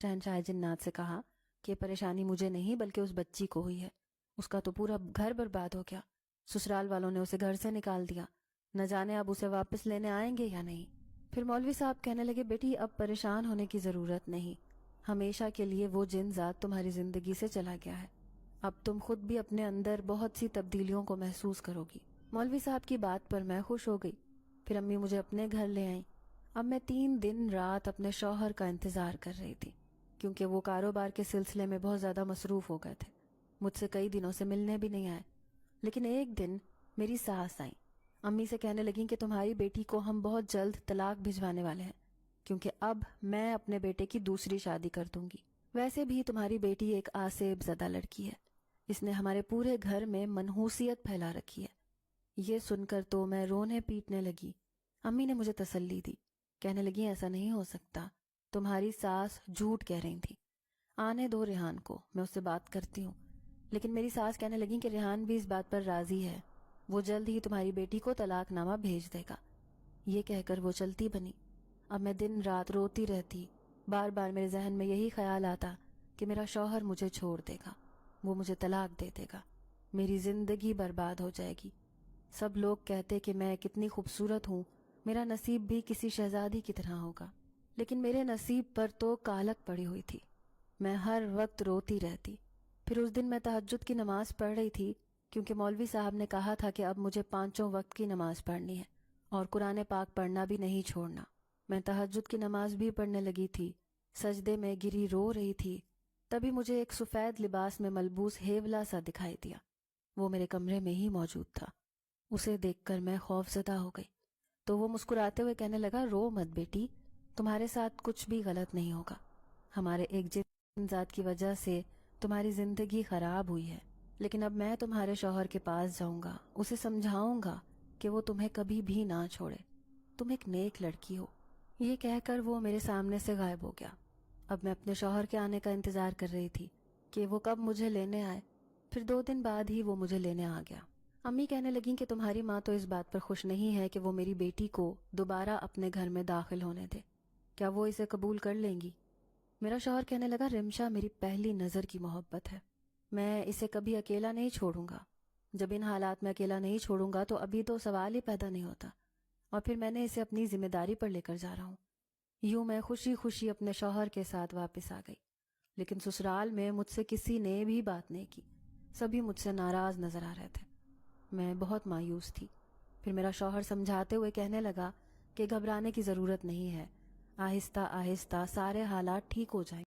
شہنشاہ جنات سے کہا کہ پریشانی مجھے نہیں بلکہ اس بچی کو ہوئی ہے، اس کا تو پورا گھر برباد ہو گیا، سسرال والوں نے اسے گھر سے نکال دیا، نہ جانے اب اسے واپس لینے آئیں گے یا نہیں۔ پھر مولوی صاحب کہنے لگے بیٹی اب پریشان ہونے کی ضرورت نہیں، ہمیشہ کے لیے وہ جن ذات تمہاری زندگی سے چلا گیا ہے، اب تم خود بھی اپنے اندر بہت سی تبدیلیوں کو محسوس کرو گی۔ مولوی صاحب کی بات پر میں خوش ہو گئی۔ پھر امی مجھے اپنے گھر لے آئیں۔ اب میں 3 دن رات اپنے شوہر کا انتظار کر رہی تھی، کیونکہ وہ کاروبار کے سلسلے میں بہت زیادہ مصروف ہو گئے تھے، مجھ سے کئی دنوں سے ملنے بھی نہیں آئے۔ لیکن ایک دن میری ساس آئیں، امی سے کہنے لگیں کہ تمہاری بیٹی کو ہم بہت جلد طلاق بھجوانے والے ہیں، کیونکہ اب میں اپنے بیٹے کی دوسری شادی کر دوں گی۔ ویسے بھی تمہاری بیٹی ایک آسیب زدہ لڑکی ہے، اس نے ہمارے پورے گھر میں منحوسیت پھیلا رکھی ہے۔ یہ سن کر تو میں رونے پیٹنے لگی۔ امی نے مجھے تسلی دی، کہنے لگی ایسا نہیں ہو سکتا، تمہاری ساس جھوٹ کہہ رہی تھی، آنے دو ریحان کو، میں اس سے بات کرتی ہوں۔ لیکن میری ساس کہنے لگی کہ ریحان بھی اس بات پر راضی ہے، وہ جلد ہی تمہاری بیٹی کو طلاق نامہ بھیج دے گا۔ یہ کہہ کر وہ چلتی بنی۔ اب میں دن رات روتی رہتی، بار بار میرے ذہن میں یہی خیال آتا کہ میرا شوہر مجھے چھوڑ دے گا، وہ مجھے طلاق دے دے گا، میری زندگی برباد ہو جائے گی۔ سب لوگ کہتے کہ میں کتنی خوبصورت ہوں، میرا نصیب بھی کسی شہزادی کی طرح ہوگا، لیکن میرے نصیب پر تو کالک پڑی ہوئی تھی۔ میں ہر وقت روتی رہتی۔ پھر اس دن میں تہجد کی نماز پڑھ رہی تھی، کیونکہ مولوی صاحب نے کہا تھا کہ اب مجھے 5 وقت کی نماز پڑھنی ہے اور قرآن پاک پڑھنا بھی نہیں چھوڑنا۔ میں تہجد کی نماز بھی پڑھنے لگی تھی، سجدے میں گری رو رہی تھی، تبھی مجھے ایک سفید لباس میں ملبوس ہیولا سا دکھائی دیا۔ وہ میرے کمرے میں ہی موجود تھا۔ اسے دیکھ کر میں خوف زدہ ہو گئی، تو وہ مسکراتے ہوئے کہنے لگا رو مت بیٹی، تمہارے ساتھ کچھ بھی غلط نہیں ہوگا، ہمارے ایک جن ذات کی وجہ سے تمہاری زندگی خراب ہوئی ہے، لیکن اب میں تمہارے شوہر کے پاس جاؤں گا، اسے سمجھاؤں گا کہ وہ تمہیں کبھی بھی نہ چھوڑے، تم ایک نیک لڑکی ہو۔ یہ کہہ کر وہ میرے سامنے سے غائب ہو گیا۔ اب میں اپنے شوہر کے آنے کا انتظار کر رہی تھی کہ وہ کب مجھے لینے آئے۔ پھر 2 دن بعد ہی وہ مجھے لینے آ گیا۔ امی کہنے لگیں کہ تمہاری ماں تو اس بات پر خوش نہیں ہے کہ وہ میری بیٹی کو دوبارہ اپنے گھر میں داخل ہونے دے، کیا وہ اسے قبول کر لیں گی؟ میرا شوہر کہنے لگا رمشا میری پہلی نظر کی محبت ہے، میں اسے کبھی اکیلا نہیں چھوڑوں گا، جب ان حالات میں اکیلا نہیں چھوڑوں گا تو ابھی تو سوال ہی پیدا نہیں ہوتا، اور پھر میں نے اسے اپنی ذمہ داری پر لے کر جا رہا ہوں۔ یوں میں خوشی خوشی اپنے شوہر کے ساتھ واپس آ گئی، لیکن سسرال میں مجھ سے کسی نے بھی بات نہیں کی، سبھی مجھ سے ناراض نظر آ رہے تھے۔ میں بہت مایوس تھی۔ پھر میرا شوہر سمجھاتے ہوئے کہنے لگا کہ گھبرانے کی ضرورت نہیں ہے، آہستہ آہستہ سارے حالات ٹھیک ہو جائیں۔